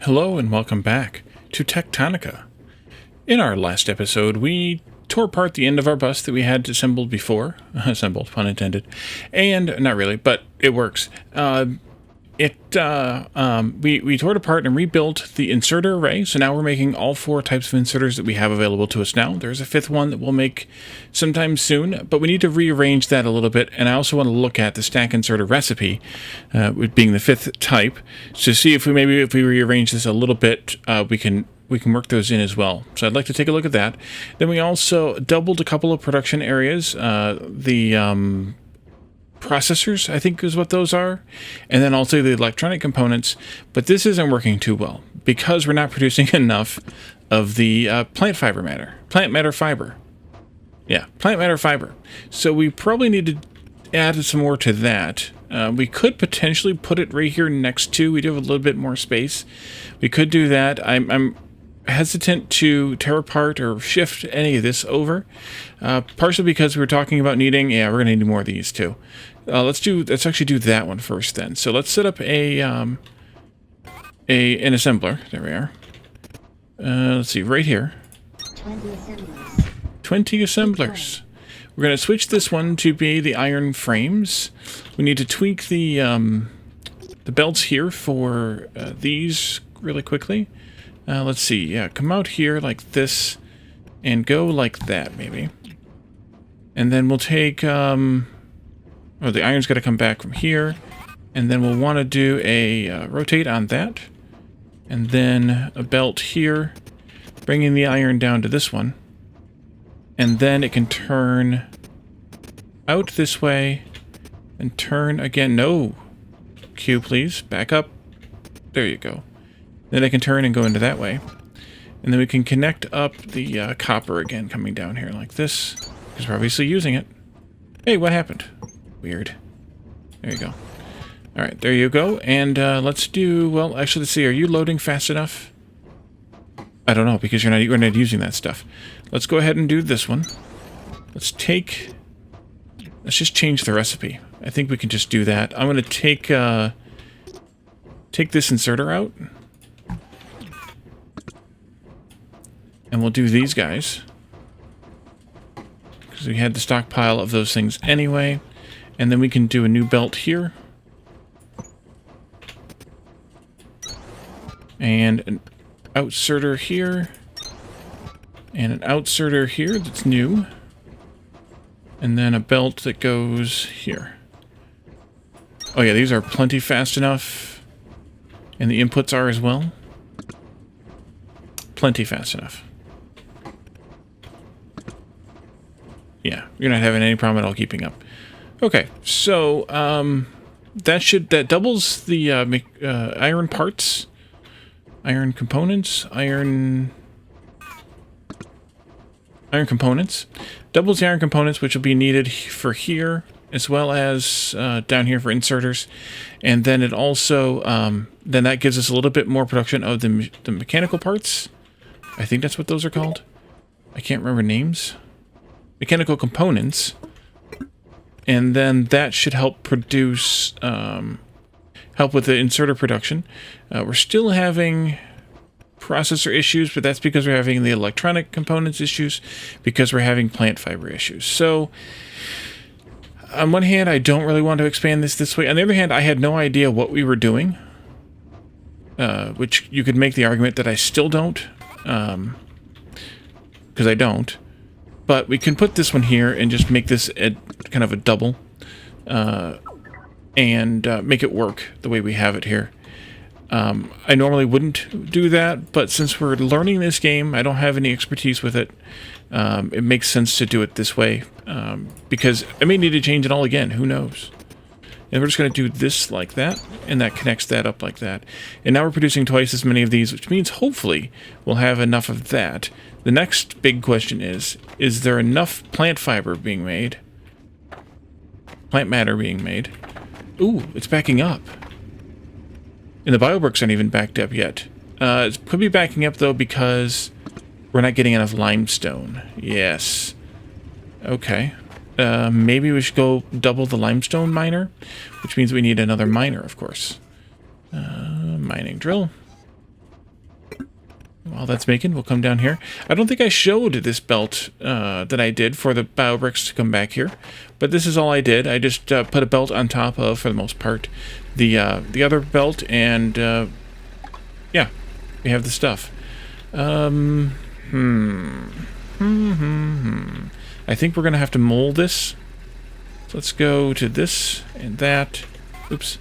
Hello and welcome back to Techtonica. In our last episode, we tore apart the end of our bus that we had assembled before. Assembled, pun intended. And, not really, but it works. We tore it apart and rebuilt the inserter array, so now we're making all four types of inserters that we have available to us now. There's a fifth one that we'll make sometime soon, but we need to rearrange that a little bit, and I also want to look at the stack inserter recipe, with being the fifth type, to see if we rearrange this a little bit, we can work those in as well. So I'd like to take a look at that. Then we also doubled a couple of production areas, processors, I think is what those are, and then also the electronic components, but this isn't working too well because we're not producing enough of the plant matter fiber. So we probably need to add some more to that. We could potentially put it right here next to, we do have a little bit more space. We could do that. I'm hesitant to tear apart or shift any of this over, partially because we were talking about needing, we're going to need more of these too. Let's actually do that one first then. So let's set up an assembler. There we are. Let's see, right here. 20 assemblers. We're going to switch this one to be the iron frames. We need to tweak the belts here for these really quickly. Let's see, come out here like this and go like that, maybe. And then we'll take, the iron's got to come back from here. And then we'll want to do a rotate on that. And then a belt here, bringing the iron down to this one. And then it can turn out this way and turn again. No. Q, please. Back up. There you go. Then I can turn and go into that way. And then we can connect up the copper again, coming down here like this, because we're obviously using it. Hey, what happened? Weird. There you go. Alright, there you go. And let's do, well, actually, let's see, are you loading fast enough? I don't know, because you're not using that stuff. Let's go ahead and do this one. Let's just change the recipe. I think we can just do that. I'm going to take this inserter out. And we'll do these guys, because we had the stockpile of those things anyway. And then we can do a new belt here. And an outserter here. And an outserter here that's new. And then a belt that goes here. Oh yeah, these are plenty fast enough. And the inputs are as well. Plenty fast enough. Yeah, you're not having any problem at all keeping up. Okay, so that doubles the iron parts, iron components, iron components. Doubles the iron components, which will be needed for here as well as down here for inserters, and then it also then that gives us a little bit more production of the mechanical parts. I think that's what those are called. I can't remember names. Mechanical components, and then that should help produce, help with the inserter production. We're still having processor issues, but that's because we're having the electronic components issues, because we're having plant fiber issues. So, on one hand, I don't really want to expand this way. On the other hand, I had no idea what we were doing, which you could make the argument that I still don't, because I don't. But we can put this one here and just make this kind of a double, and make it work the way we have it here. I normally wouldn't do that, but since we're learning this game, I don't have any expertise with it. It makes sense to do it this way, because I may need to change it all again. Who knows? And we're just going to do this like that, and that connects that up like that. And now we're producing twice as many of these, which means hopefully we'll have enough of that. The next big question is there enough plant fiber being made? Plant matter being made? Ooh, it's backing up. And the biobricks aren't even backed up yet. It could be backing up, though, because we're not getting enough limestone. Yes. Okay. Maybe we should go double the limestone miner, which means we need another miner, of course. Mining drill. While that's making, we'll come down here. I don't think I showed this belt that I did for the bio bricks to come back here, but this is all I did. I just put a belt on top of, for the most part, the other belt, and yeah, we have the stuff. I think we're gonna have to mold this. So let's go to this and that. Oops.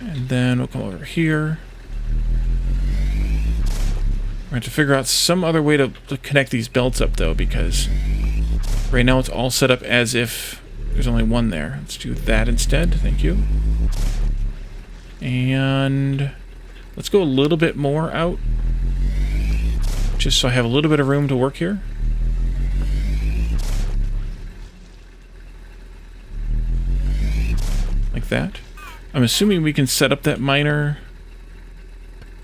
And then we'll come over here. We're going to have to figure out some other way to connect these belts up, though, because right now it's all set up as if there's only one there. Let's do that instead. Thank you. And let's go a little bit more out, just so I have a little bit of room to work here. Like that. I'm assuming we can set up that miner.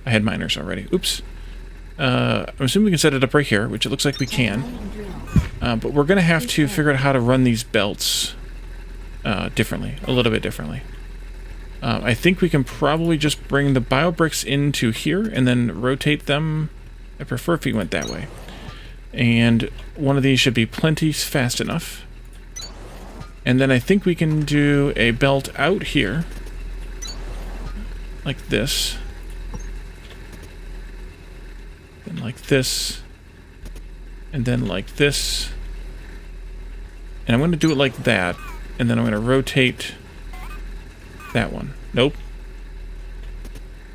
I had miners already. Oops. I'm assuming we can set it up right here, which it looks like we can. But we're going to have to figure out how to run these belts differently, a little bit differently. I think we can probably just bring the bio bricks into here and then rotate them. I prefer if we went that way. And one of these should be plenty fast enough. And then I think we can do a belt out here, like this. Then like this, and then like this, and I'm going to do it like that, and then I'm going to rotate that one. Nope.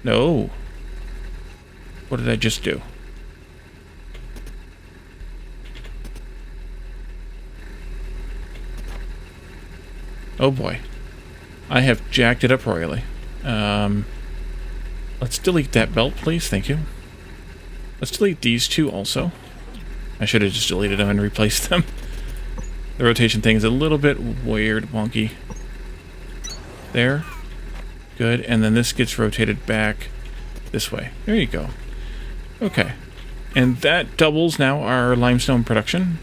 No. What did I just do? Oh boy. I have jacked it up royally. Let's delete that belt, please. Thank you. Let's delete these two also. I should have just deleted them and replaced them. The rotation thing is a little bit weird, wonky. There. Good. And then this gets rotated back this way. There you go. Okay. And that doubles now our limestone production.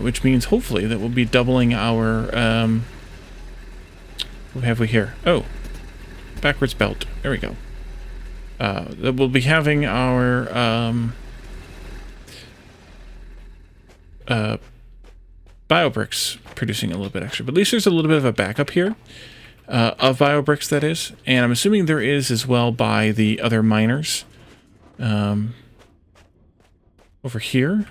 Which means hopefully that we'll be doubling our... what have we here? Oh. Backwards belt. There we go. That we'll be having our bio bricks producing a little bit extra, but at least there's a little bit of a backup here of bio bricks, that is, and I'm assuming there is as well by the other miners over here.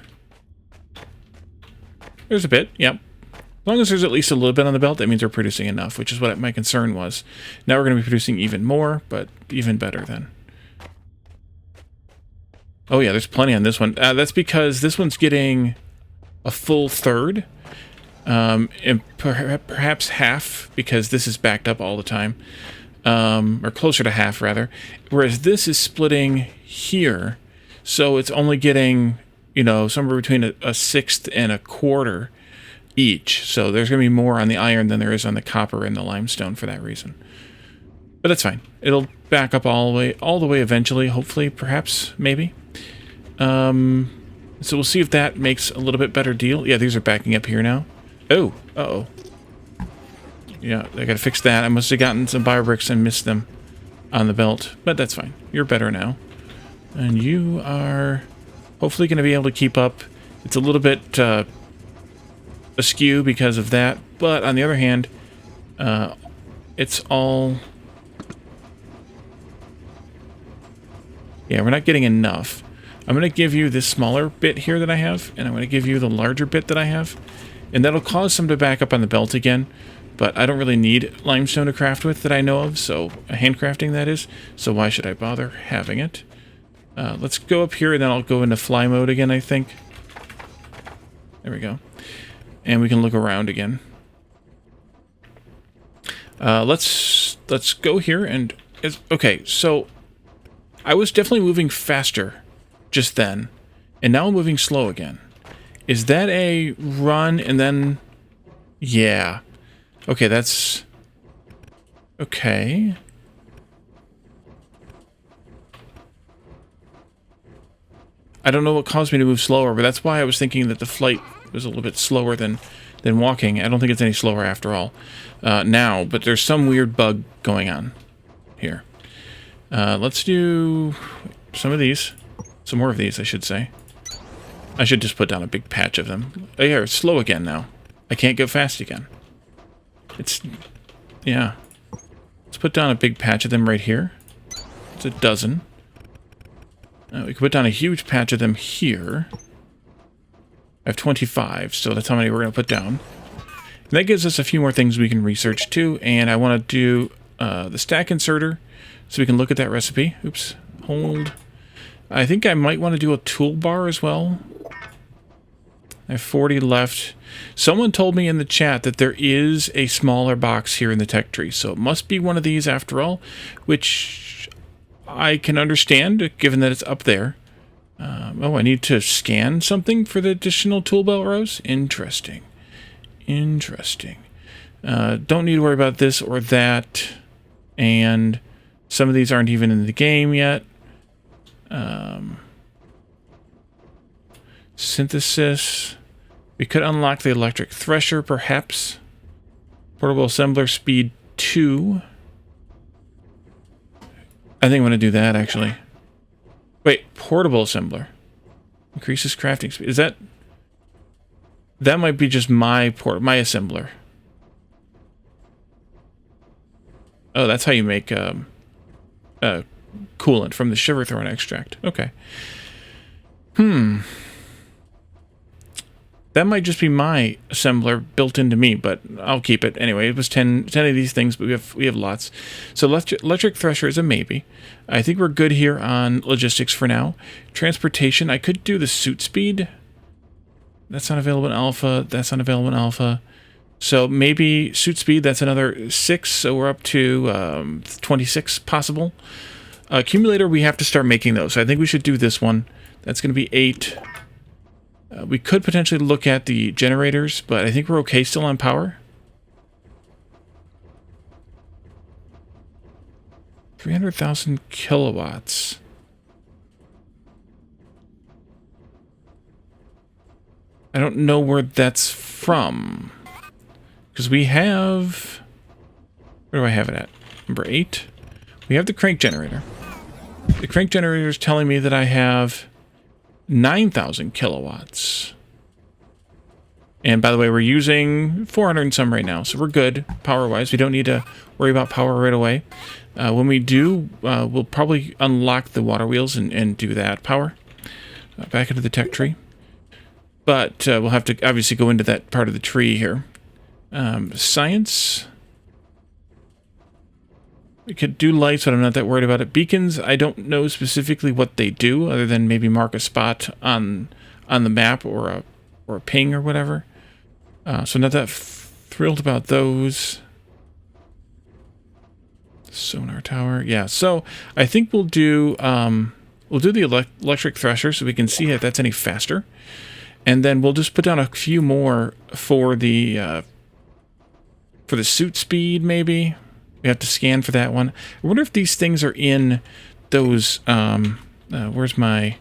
There's a bit, yep. As long as there's at least a little bit on the belt, that means we're producing enough, which is what my concern was. Now we're going to be producing even more, but even better then. Oh yeah, there's plenty on this one. That's because this one's getting a full third, and perhaps half, because this is backed up all the time, or closer to half rather. Whereas this is splitting here, so it's only getting, you know, somewhere between a sixth and a quarter each. So there's going to be more on the iron than there is on the copper and the limestone for that reason. But that's fine. It'll back up all the way eventually, hopefully, perhaps, maybe. So we'll see if that makes a little bit better deal. Yeah, these are backing up here now. Oh, uh-oh. Yeah, I gotta fix that. I must have gotten some bio bricks and missed them on the belt, but that's fine. You're better now. And you are hopefully going to be able to keep up. It's a little bit askew because of that, but on the other hand, it's all... Yeah, we're not getting enough. I'm going to give you this smaller bit here that I have, and I'm going to give you the larger bit that I have, and that'll cause some to back up on the belt again, but I don't really need limestone to craft with that I know of, so handcrafting that is, so why should I bother having it? Let's go up here, and then I'll go into fly mode again, I think. There we go. And we can look around again. Let's go here, and... Okay, so... I was definitely moving faster just then, and now I'm moving slow again. Is that a run and then... Yeah. Okay, that's... Okay. I don't know what caused me to move slower, but that's why I was thinking that the flight was a little bit slower than walking. I don't think it's any slower after all now, but there's some weird bug going on here. Let's do some of these. Some more of these, I should say. I should just put down a big patch of them. Oh, yeah, it's slow again now. I can't go fast again. It's... yeah. Let's put down a big patch of them right here. It's a dozen. We can put down a huge patch of them here. I have 25, so that's how many we're going to put down. And that gives us a few more things we can research too, and I want to do the stack inserter so we can look at that recipe. Oops, hold. I think I might want to do a toolbar as well. I have 40 left. Someone told me in the chat that there is a smaller box here in the tech tree, so it must be one of these after all, which I can understand given that it's up there. Oh, I need to scan something for the additional tool belt rows? Interesting. Interesting. Don't need to worry about this or that. And some of these aren't even in the game yet. Synthesis. We could unlock the electric thresher, perhaps. Portable assembler speed 2. I think I'm going to do that, actually. Wait, portable assembler. Increases crafting speed. Is that... that might be just my assembler. Oh, that's how you make coolant from the Shiverthorn extract. Okay. That might just be my assembler built into me, but I'll keep it. Anyway, it was 10 of these things, but we have lots. So electric thresher is a maybe. I think we're good here on logistics for now. Transportation, I could do the suit speed. That's not available in alpha. That's not available in alpha. So maybe suit speed, that's another 6, so we're up to 26 possible. Accumulator, we have to start making those. So I think we should do this one. That's going to be 8. We could potentially look at the generators, but I think we're okay still on power. 300,000 kilowatts. I don't know where that's from. Because we have... where do I have it at? Number 8. We have the crank generator. The crank generator is telling me that I have 9,000 kilowatts. And by the way, we're using 400 and some right now, so we're good power-wise. We don't need to worry about power right away. When we do, we'll probably unlock the water wheels and do that power. Back into the tech tree. But we'll have to obviously go into that part of the tree here. Science. We could do lights, but I'm not that worried about it. Beacons, I don't know specifically what they do, other than maybe mark a spot on the map or a ping or whatever. So not that thrilled about those. Sonar tower, yeah. So I think we'll do the electric thresher so we can see if that's any faster, and then we'll just put down a few more for the suit speed this. We have to scan for that one. I wonder if these things are in those, where's my,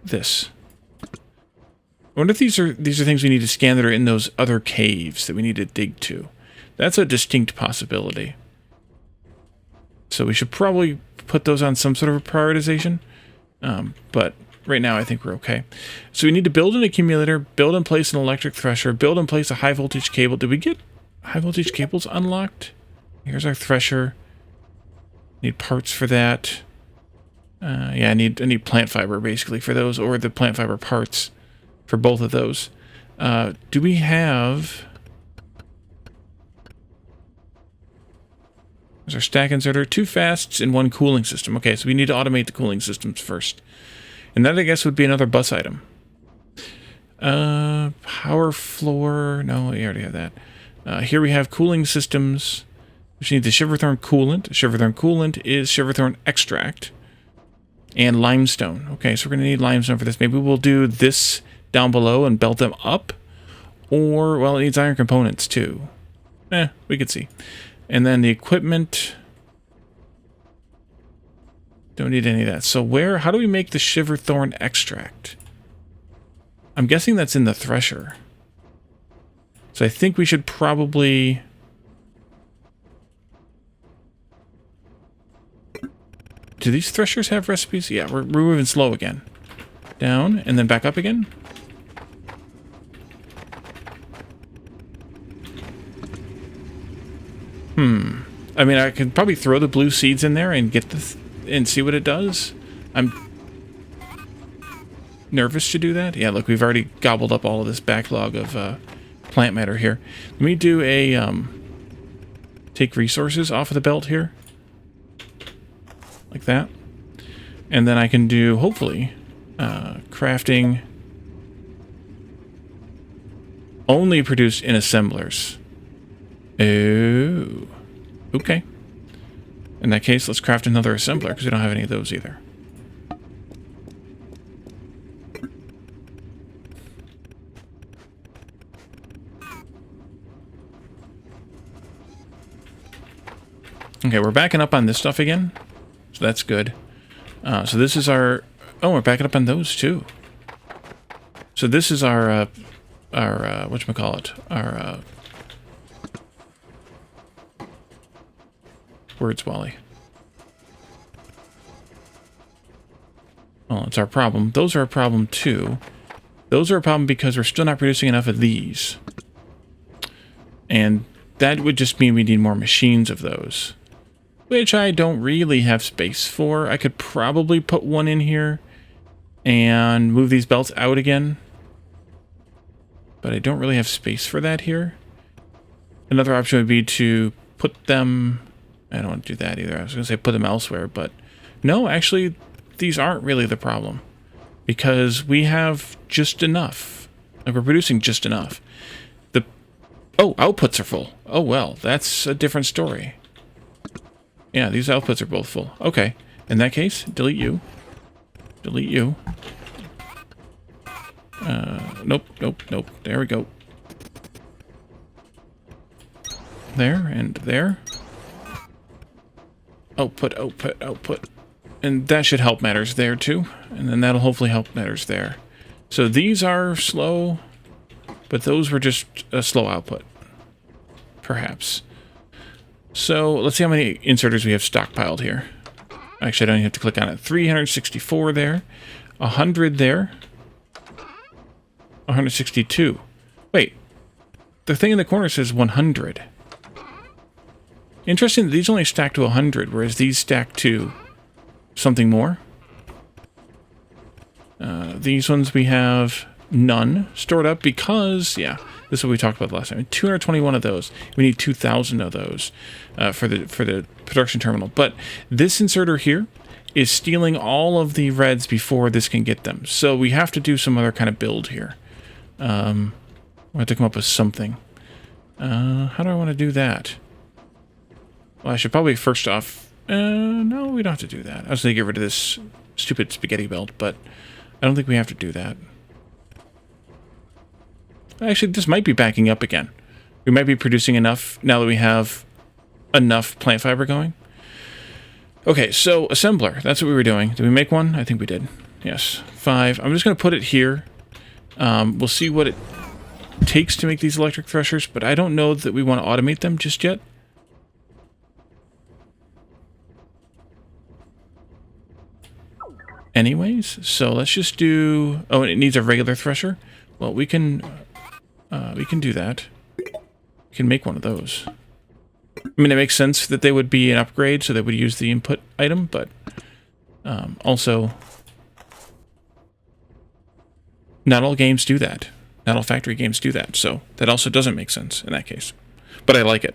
this. I wonder if these are things we need to scan that are in those other caves that we need to dig to. That's a distinct possibility. So we should probably put those on some sort of a prioritization. But right now I think we're okay. So we need to build an accumulator, build and place an electric thresher, build and place a high voltage cable. Did we get high voltage cables unlocked? Here's our thresher. Need parts for that. Yeah, I need plant fiber basically for those, or the plant fiber parts for both of those. Do we have... There's our stack inserter, 2 fasts and 1 cooling system. Okay, so we need to automate the cooling systems first. And that, I guess, would be another bus item. Power floor... no, we already have that. Here we have cooling systems, which need the Shiverthorn coolant. Shiverthorn coolant is Shiverthorn extract. And limestone. Okay, so we're going to need limestone for this. Maybe we'll do this down below and belt them up. Or, well, it needs iron components too. We could see. And then the equipment. Don't need any of that. So how do we make the Shiverthorn extract? I'm guessing that's in the thresher. So I think we should probably Do these threshers have recipes? Yeah, we're moving slow again. Down, and then back up again. I mean, I could probably throw the blue seeds in there and get and see what it does. I'm nervous to do that. Yeah, look, we've already gobbled up all of this backlog of plant matter here. Let me do a take resources off of the belt here, like that, and then I can do hopefully crafting only produced in assemblers. Oh, okay. In that case, let's craft another assembler because we don't have any of those either. Okay, we're backing up on this stuff again, so that's good. So this is our... Oh, we're backing up on those too. So this is our whatchamacallit? Our... Words, Wally. Well, it's our problem. Those are a problem too. Those are a problem because we're still not producing enough of these. And that would just mean we need more machines of those. Which I don't really have space for. I could probably put one in here and move these belts out again. But I don't really have space for that here. Another option would be to put them... I don't want to do that either. I was going to say put them elsewhere, but no, actually, these aren't really the problem. Because we have just enough. Like, we're producing just enough. Oh, outputs are full. Oh, well, that's a different story. Yeah, these outputs are both full. Okay. In that case, delete you. Delete you. Nope, nope, nope. There we go. There, and there. Output, output, output. And that should help matters there, too. And then that'll hopefully help matters there. So these are slow, but those were just a slow output. Perhaps. So let's see how many inserters we have stockpiled here. Actually, I don't even have to click on it. 364 there. 100 there. 162. Wait. The thing in the corner says 100. Interesting that these only stack to 100, whereas these stack to something more. These ones we have none stored up because, yeah, this is what we talked about last time. 221 of those. We need 2,000 of those for the production terminal. But this inserter here is stealing all of the reds before this can get them. So we have to do some other kind of build here. We have to come up with something. How do I want to do that? Well, I should probably first off... no, we don't have to do that. I was going to get rid of this stupid spaghetti belt, but I don't think we have to do that. Actually, this might be backing up again. We might be producing enough now that we have enough plant fiber going. Okay, so assembler. That's what we were doing. Did we make one? I think we did. Yes, 5. I'm just going to put it here. We'll see what it takes to make these electric threshers, but I don't know that we want to automate them just yet. Anyways, so let's just do... Oh, and it needs a regular thresher? Well, we can do that. We can make one of those. I mean, it makes sense that they would be an upgrade, so they would use the input item, but also, not all games do that. Not all factory games do that, so that also doesn't make sense in that case. But I like it.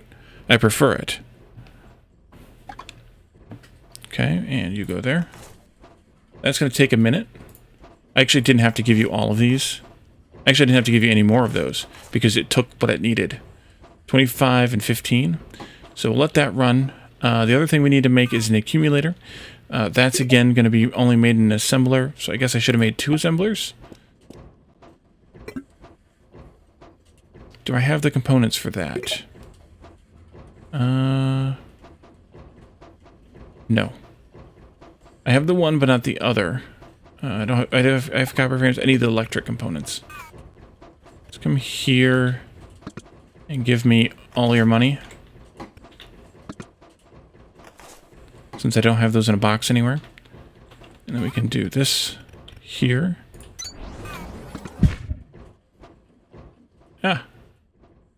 I prefer it. Okay, and you go there. That's going to take a minute. I actually didn't have to give you all of these. Actually, I didn't have to give you any more of those because it took what it needed. 25 and 15. So we'll let that run. The other thing we need to make is an accumulator. That's, again, going to be only made in an assembler. So I guess I should have made 2 assemblers. Do I have the components for that? No. I have the one, but not the other. I have copper frames. I need the electric components. Let's come here and give me all your money. since I don't have those in a box anywhere. And then we can do this here. Ah,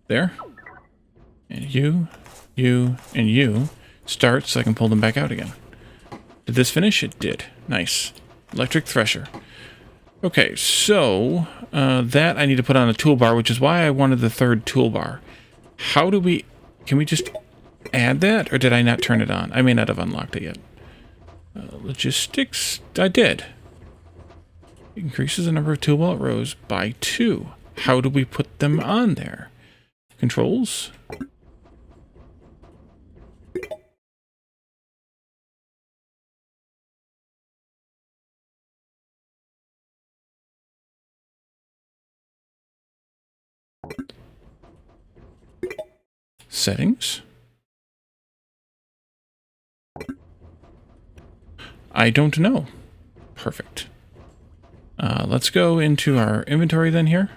there. And you, and you start so I can pull them back out again. Did this finish? It did. Nice. Electric thresher. Okay, so that I need to put on a toolbar, which is why I wanted the third toolbar. How do we... Can we just add that, or did I not turn it on? I may not have unlocked it yet. Logistics, I did. Increases the number of tool wallet rows by 2. How do we put them on there? Controls. Settings. I don't know. Perfect. Let's go into our inventory then here.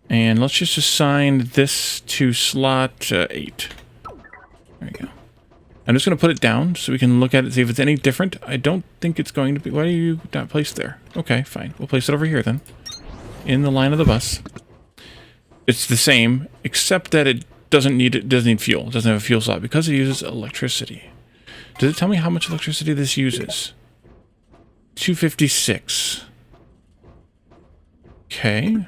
And let's just assign this to slot 8. There we go. I'm just going to put it down so we can look at it, see if it's any different. I don't think it's going to be. Why are you not placed there? Okay, fine. We'll place it over here then. In the line of the bus. It's the same, except that it doesn't need fuel. It doesn't have a fuel slot because it uses electricity. Does it tell me how much electricity this uses? 256. Okay.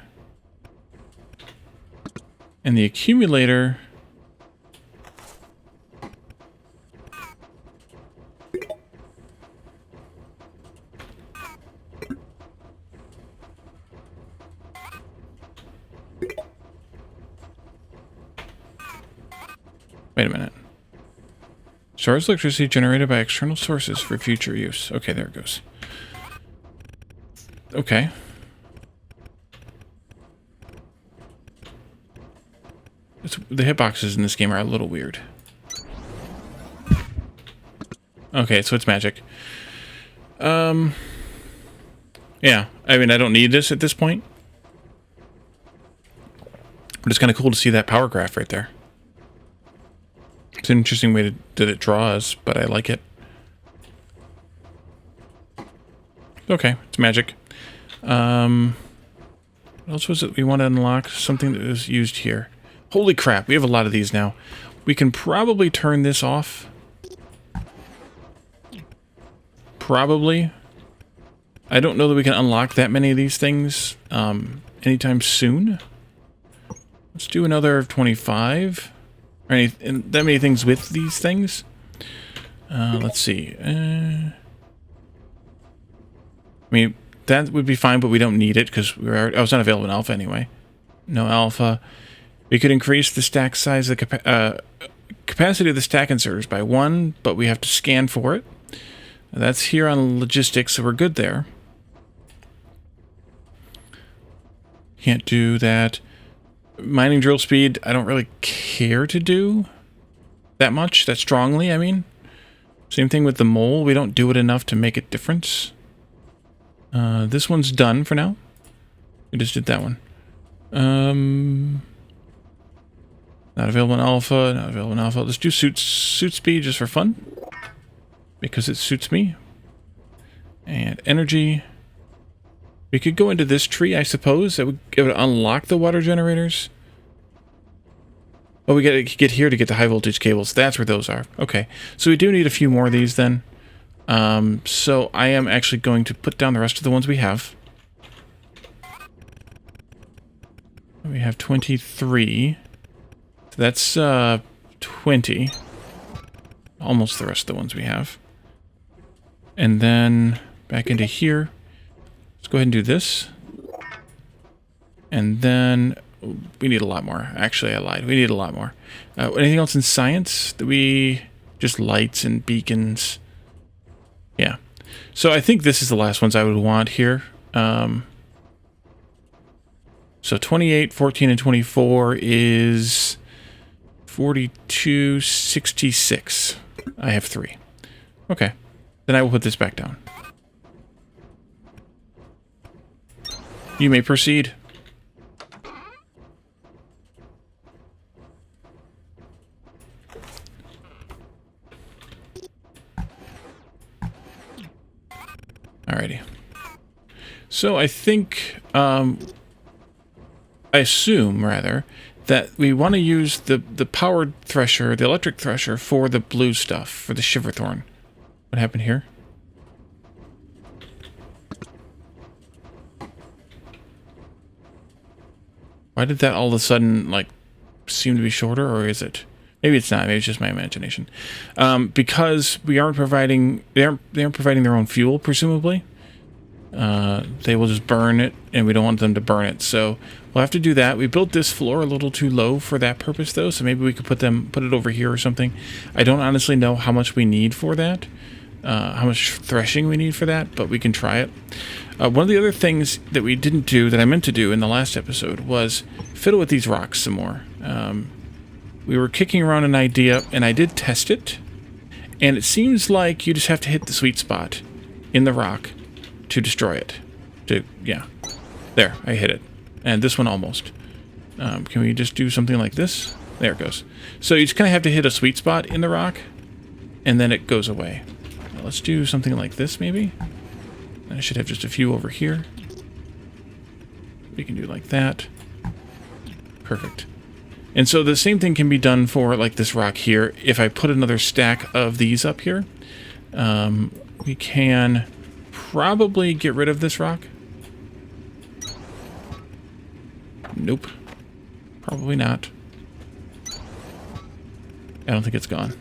And the accumulator... Wait a minute. Stores electricity generated by external sources for future use. Okay, there it goes. Okay. The hitboxes in this game are a little weird. Okay, so it's magic. Yeah, I mean, I don't need this at this point. But it's kind of cool to see that power graph right there. It's an interesting way that it draws, but I like it. Okay, it's magic. What else was it we want to unlock? Something that was used here. Holy crap, we have a lot of these now. We can probably turn this off. Probably. I don't know that we can unlock that many of these things anytime soon. Let's do another 25. Or that many things with these things. Let's see. I mean, that would be fine, but we don't need it because I was not available in alpha anyway. No alpha. We could increase the stack size, the capacity of the stack inserters by 1, but we have to scan for it. That's here on logistics, so we're good there. Can't do that. Mining drill speed, I don't really care to do that much, that strongly, I mean. Same thing with the mole, we don't do it enough to make a difference. This one's done for now. We just did that one. Not available in alpha, not available in alpha. Let's do suit speed just for fun. Because it suits me. And energy. We could go into this tree, I suppose. That would unlock the water generators. Oh, we gotta get here to get the high voltage cables. That's where those are. Okay. So we do need a few more of these then. So I am actually going to put down the rest of the ones we have. We have 23. So that's 20. Almost the rest of the ones we have. And then back into here. Let's go ahead and do this. And then we need a lot more. Actually, I lied. We need a lot more. Anything else in science that we... Just lights and beacons. Yeah. So I think this is the last ones I would want here. So 28, 14, and 24 is 42, 66. I have 3. Okay. Then I will put this back down. You may proceed. Alrighty. So I think, I assume, rather, that we want to use the powered thresher, the electric thresher, for the blue stuff, for the Shiverthorn. What happened here? Why did that all of a sudden, like, seem to be shorter, or is it? Maybe it's not. Maybe it's just my imagination. Because we aren't providing, they aren't providing their own fuel, presumably. They will just burn it, and we don't want them to burn it. So we'll have to do that. We built this floor a little too low for that purpose, though. So maybe we could put it over here or something. I don't honestly know how much we need for that, how much threshing we need for that, but we can try it. One of the other things that we didn't do that I meant to do in the last episode was fiddle with these rocks some more. We were kicking around an idea, and I did test it, and it seems like you just have to hit the sweet spot in the rock to destroy it. Yeah. There, I hit it. And this one almost. Can we just do something like this? There it goes. So you just kind of have to hit a sweet spot in the rock, and then it goes away. Now let's do something like this, maybe. I should have just a few over here. We can do like that. Perfect. And so the same thing can be done for like this rock here. If I put another stack of these up here, we can probably get rid of this rock. Nope. Probably not. I don't think it's gone.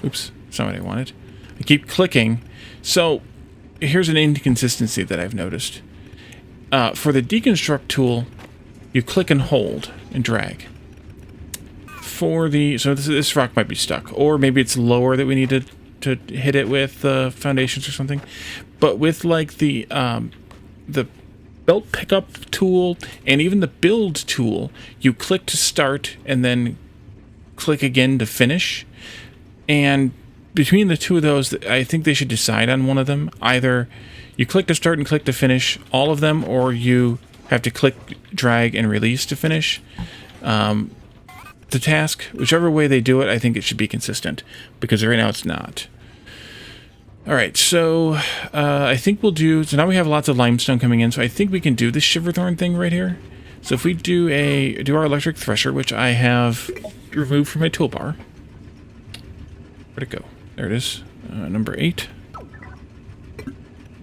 Oops. That's not what I wanted. I keep clicking. So here's an inconsistency that I've noticed. For the deconstruct tool, you click and hold and drag. So this rock might be stuck, or maybe it's lower that we need to hit it with foundations or something. But with like the belt pickup tool and even the build tool, you click to start and then click again to finish. And between the two of those, I think they should decide on one of them. Either you click to start and click to finish all of them, or you have to click, drag, and release to finish the task. Whichever way they do it, I think it should be consistent, because right now it's not. Alright, so I think we'll do... So now we have lots of limestone coming in, so I think we can do the Shiverthorn thing right here. So if we do our electric thresher, which I have removed from my toolbar. Where'd it go? There it is. Number 8.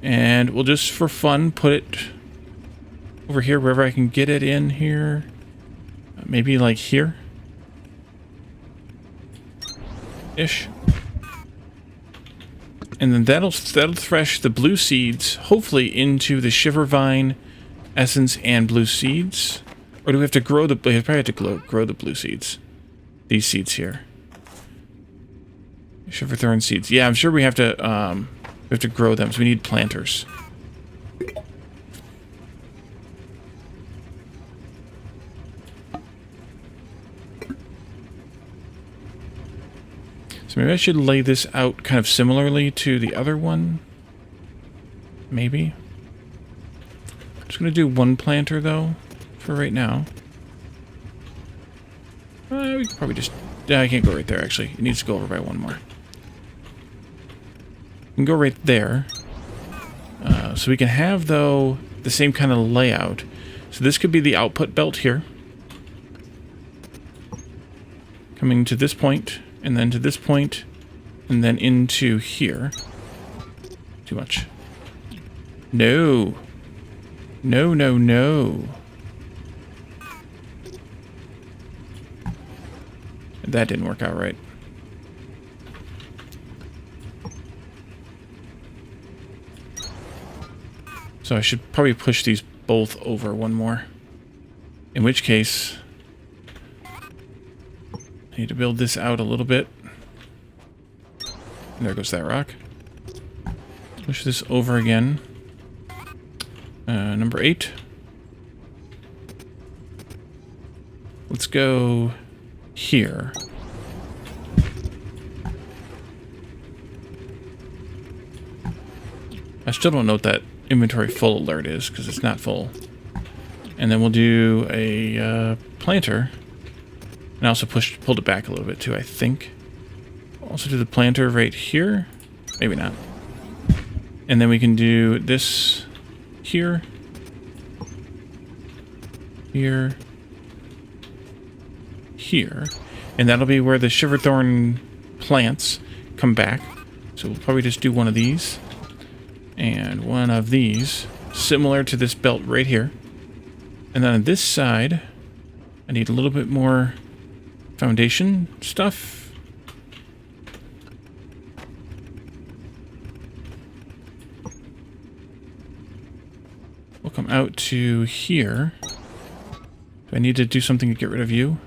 And we'll just, for fun, put it over here, wherever I can get it in here. Maybe like here. Ish. And then that'll thresh the blue seeds, hopefully, into the Shiver vine essence and blue seeds. Or do we have to grow the... We probably have to grow the blue seeds. These seeds here. Shiverthorn seeds. Yeah, I'm sure we have to grow them, so we need planters. So maybe I should lay this out kind of similarly to the other one. Maybe. I'm just going to do one planter, though, for right now. We could probably just... I can't go right there, actually. It needs to go over by one more. We can go right there. So we can have, though, the same kind of layout. So this could be the output belt here. Coming to this point, and then to this point, and then into here. Too much. No. No, no, no. That didn't work out right. So I should probably push these both over one more. In which case, I need to build this out a little bit. And there goes that rock. Push this over again. Number 8. Let's go here. I still don't know what that inventory full alert is, because it's not full. And then we'll do a planter. And I also pulled it back a little bit too, I think. Also do the planter right here. Maybe not. And then we can do this here, here, here. And that'll be where the Shiverthorn plants come back. So we'll probably just do one of these and one of these, similar to this belt right here. And then on this side, I need a little bit more foundation stuff. We'll come out to here. Do I need to do something to get rid of you?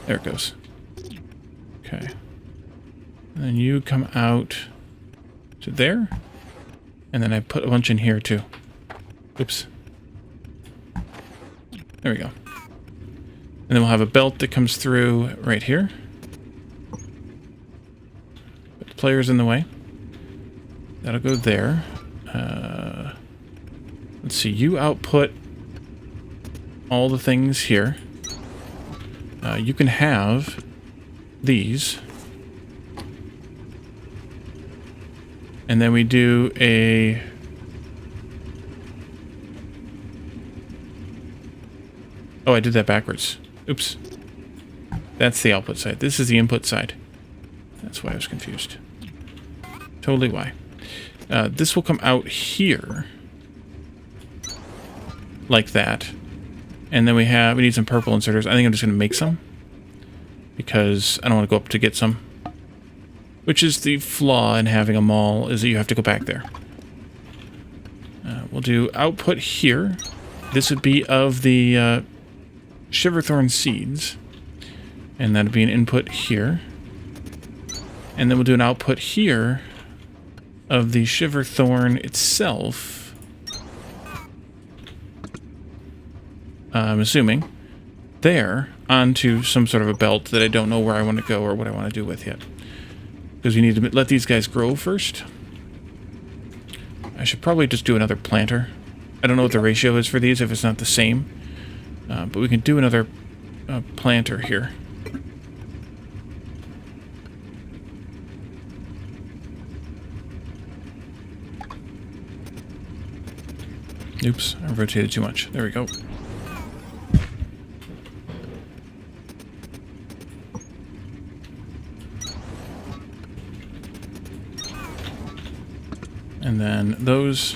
There it goes. Okay. And then you come out to there. And then I put a bunch in here too. Oops. There we go. And then we'll have a belt that comes through right here. Put the players in the way. That'll go there. Let's see, you output all the things here. You can have these. And then we do a... Oh, I did that backwards. Oops. That's the output side. This is the input side. That's why I was confused. Totally why. This will come out here. Like that. And then we need some purple inserters. I think I'm just going to make some. Because I don't want to go up to get some. Which is the flaw in having a mall, is that you have to go back there. We'll do output here. This would be of the Shiverthorn seeds. And that'd be an input here. And then we'll do an output here of the Shiverthorn itself. I'm assuming. There, onto some sort of a belt that I don't know where I want to go or what I want to do with yet. Because we need to let these guys grow first. I should probably just do another planter. I don't know what the ratio is for these, if it's not the same. But we can do another planter here. Oops, I rotated too much. There we go. And then those.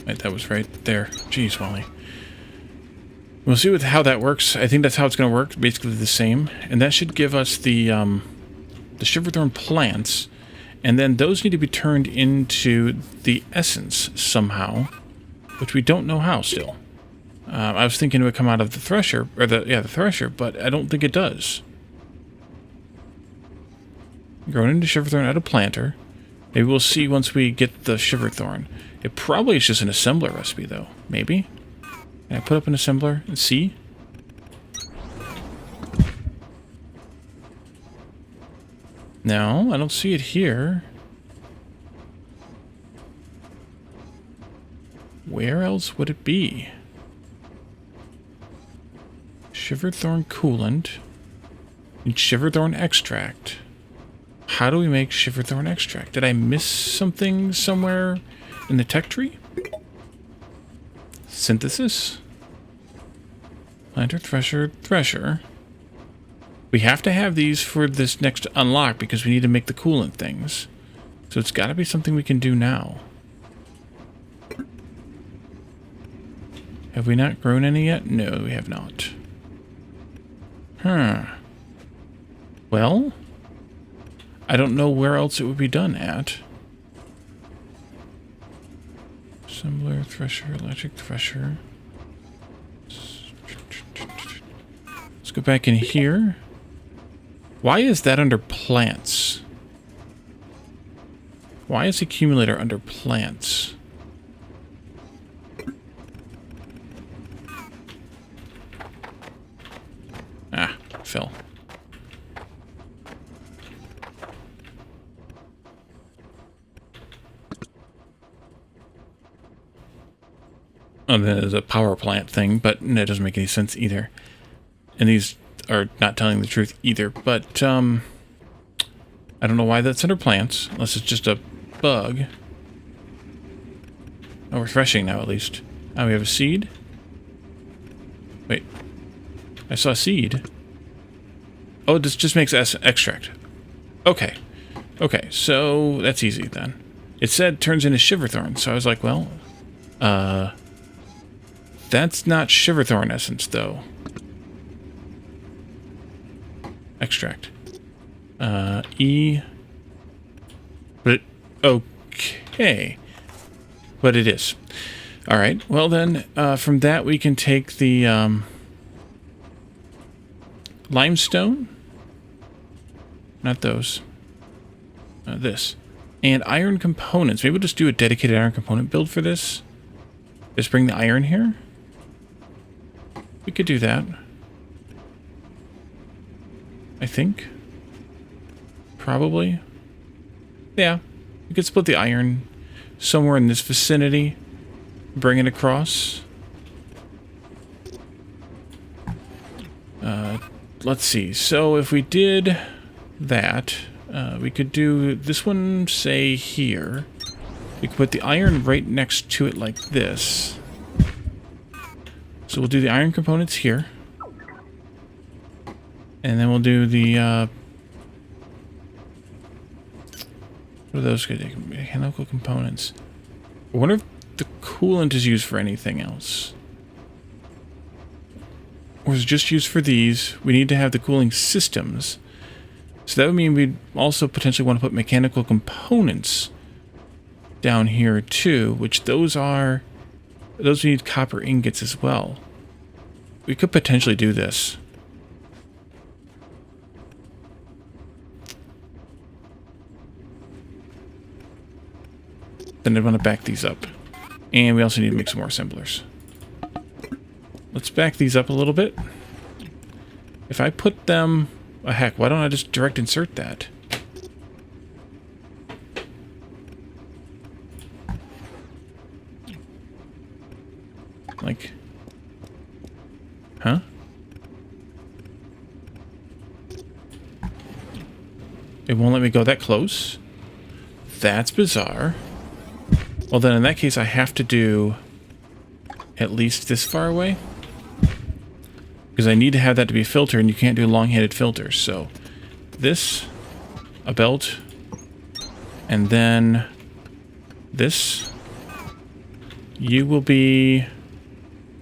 Right, that was right there. Jeez, Wally. We'll see how that works. I think that's how it's going to work. Basically the same. And that should give us the Shiverthorn plants. And then those need to be turned into the essence somehow. Which we don't know how still. I was thinking it would come out of the thresher, or the thresher, but I don't think it does. Grown into Shiverthorn out of planter. Maybe we'll see once we get the Shiverthorn. It probably is just an assembler recipe, though. Maybe. Can I put up an assembler and see? No, I don't see it here. Where else would it be? Shiverthorn coolant and Shiverthorn extract. How do we make Shiverthorn extract? Did I miss something somewhere in the tech tree? Synthesis? Planter, thresher. We have to have these for this next unlock because we need to make the coolant things. So it's got to be something we can do now. Have we not grown any yet? No, we have not. Huh. Well, I don't know where else it would be done at. Assembler, thresher, electric thresher. Let's go back in here. Why is that under plants? Why is accumulator under plants? Ah, fell. there's a power plant thing, but that doesn't make any sense either. And these are not telling the truth either. But I don't know why that's under plants, unless it's just a bug. Oh, refreshing now, at least. Now we have a seed. Wait. I saw a seed. Oh, this just makes extract. Okay. Okay, so that's easy then. It said turns into Shiverthorn, so I was like, well, that's not Shiverthorn essence, though. Extract. E. But okay. But it is. Alright, well then, from that we can take the, limestone. Not those. This. And iron components. Maybe we'll just do a dedicated iron component build for this. Just bring the iron here. We could do that. I think. Probably. Yeah. We could split the iron somewhere in this vicinity. Bring it across. Let's see. So if we did that, we could do this one, say, here. We could put the iron right next to it like this. So we'll do the iron components here. And then we'll do the, what are those mechanical components? I wonder if the coolant is used for anything else. Or is it just used for these? We need to have the cooling systems. So that would mean we'd also potentially want to put mechanical components down here too, which those we need copper ingots as well. We could potentially do this. Then I'd want to back these up. And we also need to make some more assemblers. Let's back these up a little bit. If I put them... Oh, heck, why don't I just direct insert that? Like... Huh? It won't let me go that close? That's bizarre. Well, then in that case, I have to do at least this far away. Because I need to have that to be a filter, and you can't do long-handed filters. So this, a belt, and then this. You will be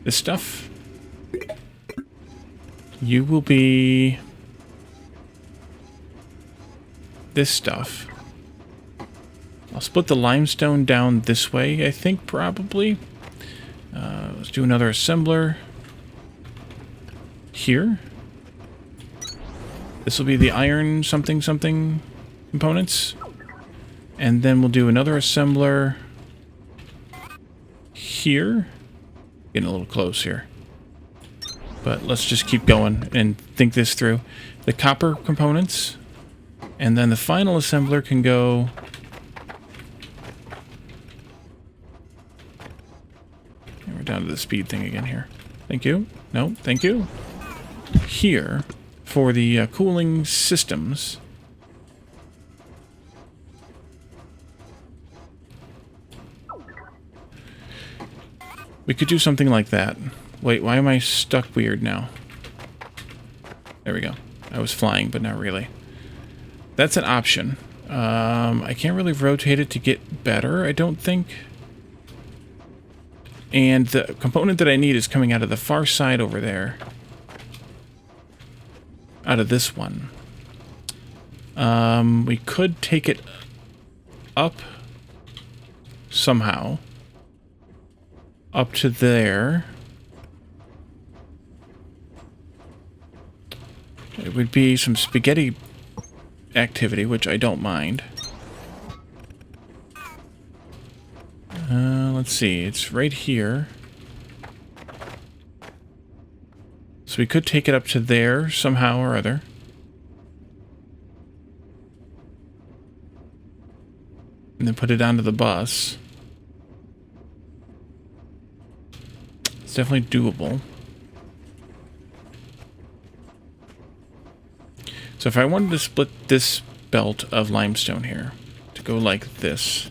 this stuff. You will be this stuff. I'll split the limestone down this way, I think, probably. Let's do another assembler here. This will be the iron something something components. And then we'll do another assembler here. Getting a little close here. But let's just keep going and think this through. The copper components. And then the final assembler can go... And we're down to the speed thing again here. Thank you. No, thank you. Here for the cooling systems. We could do something like that. Wait, why am I stuck weird now? There we go. I was flying, but not really. That's an option. I can't really rotate it to get better, I don't think. And the component that I need is coming out of the far side over there. Out of this one. We could take it up somehow. Up to there. It would be some spaghetti activity, which I don't mind. Let's see. It's right here. So we could take it up to there somehow or other. And then put it onto the bus. It's definitely doable. So if I wanted to split this belt of limestone here to go like this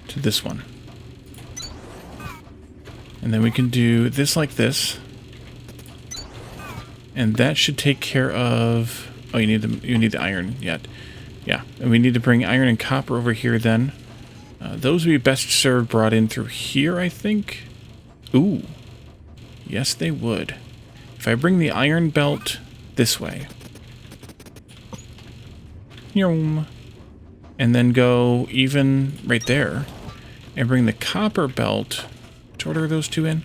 to this one, and then we can do this like this, and that should take care of. Oh, you need the iron yet. Yeah, and we need to bring iron and copper over here then. Those would be best served brought in through here, I think. Ooh, yes they would. If I bring the iron belt this way, and then go even right there, and bring the copper belt. Which order are those two in?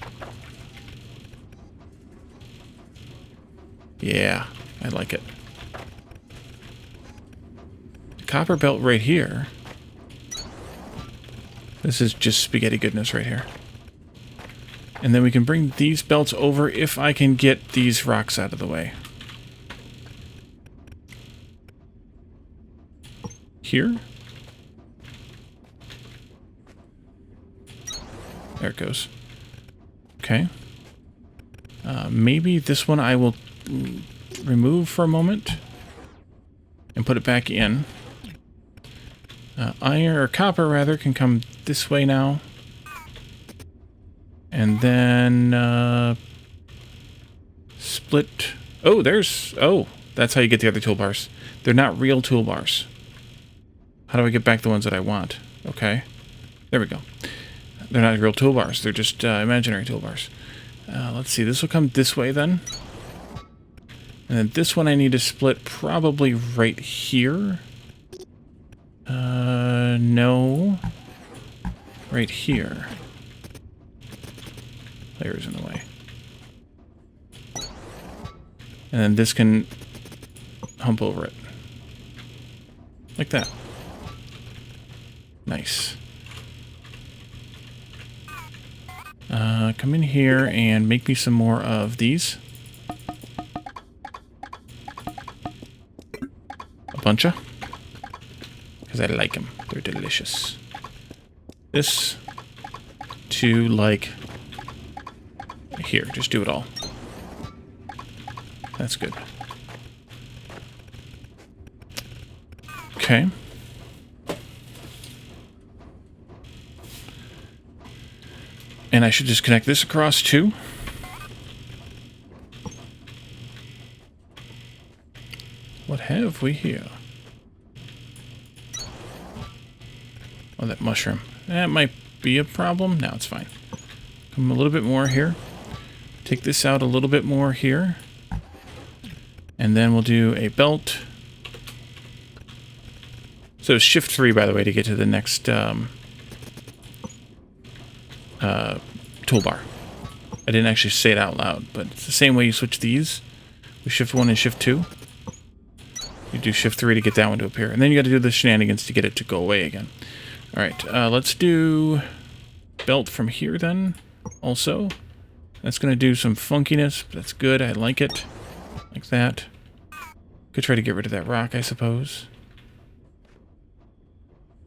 Yeah, I like it. The copper belt right here. This is just spaghetti goodness right here. And then we can bring these belts over if I can get these rocks out of the way. Here? There it goes. Okay. Maybe this one I will remove for a moment and put it back in. Iron, or copper rather, can come this way now. And then split. Oh, that's how you get the other toolbars. They're not real toolbars. How do I get back the ones that I want? Okay. There we go. They're not real toolbars. They're just imaginary toolbars. Let's see. This will come this way then. And then this one I need to split probably right here. No. Right here. Layers in the way. And then this can hump over it. Like that. Nice. Come in here and make me some more of these. A bunch of. Because I like them. They're delicious. This to like here. Just do it all. That's good. Okay. And I should just connect this across too. What have we here? Oh, that mushroom. That might be a problem. No, it's fine. Come a little bit more here. Take this out a little bit more here. And then we'll do a belt. So shift 3, by the way, to get to the next toolbar. I didn't actually say it out loud, but it's the same way you switch these. With shift 1 and shift 2. You do shift 3 to get that one to appear. And then you got to do the shenanigans to get it to go away again. Alright, let's do belt from here then, also. That's going to do some funkiness, but that's good. I like it. Like that. Could try to get rid of that rock, I suppose.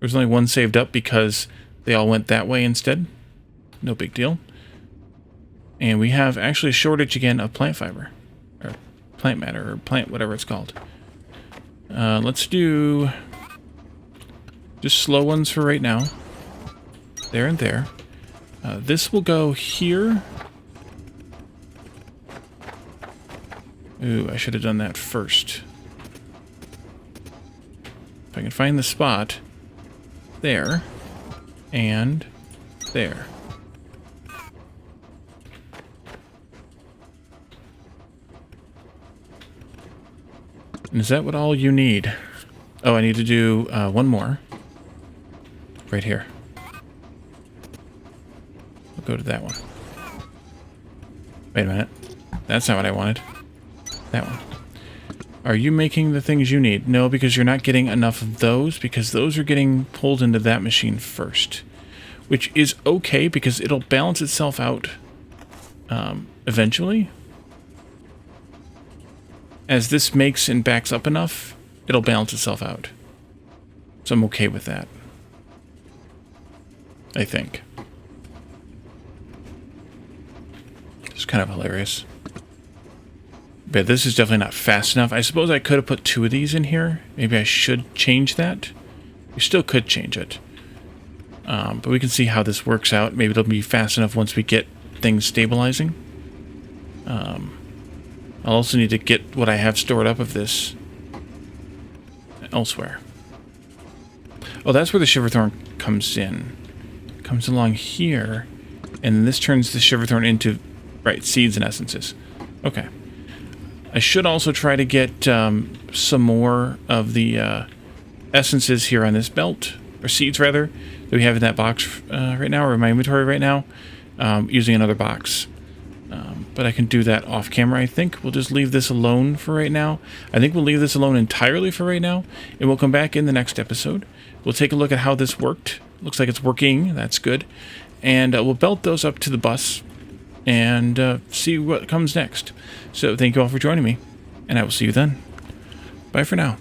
There's only one saved up because they all went that way instead. No big deal. And we have actually a shortage again of plant fiber. Or plant matter, or plant whatever it's called. Let's do just slow ones for right now. There and there. This will go here. Ooh, I should have done that first. If I can find the spot. There. And there. And is that what all you need? Oh, I need to do one more. Right here. We'll go to that one. Wait a minute. That's not what I wanted. That one. Are you making the things you need? No, because you're not getting enough of those, because those are getting pulled into that machine first. Which is okay, because it'll balance itself out eventually. As this makes and backs up enough, it'll balance itself out. So I'm okay with that. I think. It's kind of hilarious. But this is definitely not fast enough. I suppose I could have put 2 of these in here. Maybe I should change that. You still could change it. But we can see how this works out. Maybe it'll be fast enough once we get things stabilizing. I'll also need to get what I have stored up of this elsewhere. Oh, that's where the Shiverthorn comes in. Comes along here, and this turns the Shiverthorn into, right, seeds and essences. Okay. I should also try to get some more of the essences here on this belt, or seeds rather, that we have in that box right now, or in my inventory right now, using another box. But I can do that off camera, I think. We'll just leave this alone for right now. I think we'll leave this alone entirely for right now, and we'll come back in the next episode. We'll take a look at how this worked. Looks like it's working. That's good. And we'll belt those up to the bus and see what comes next. So thank you all for joining me, and I will see you then. Bye for now.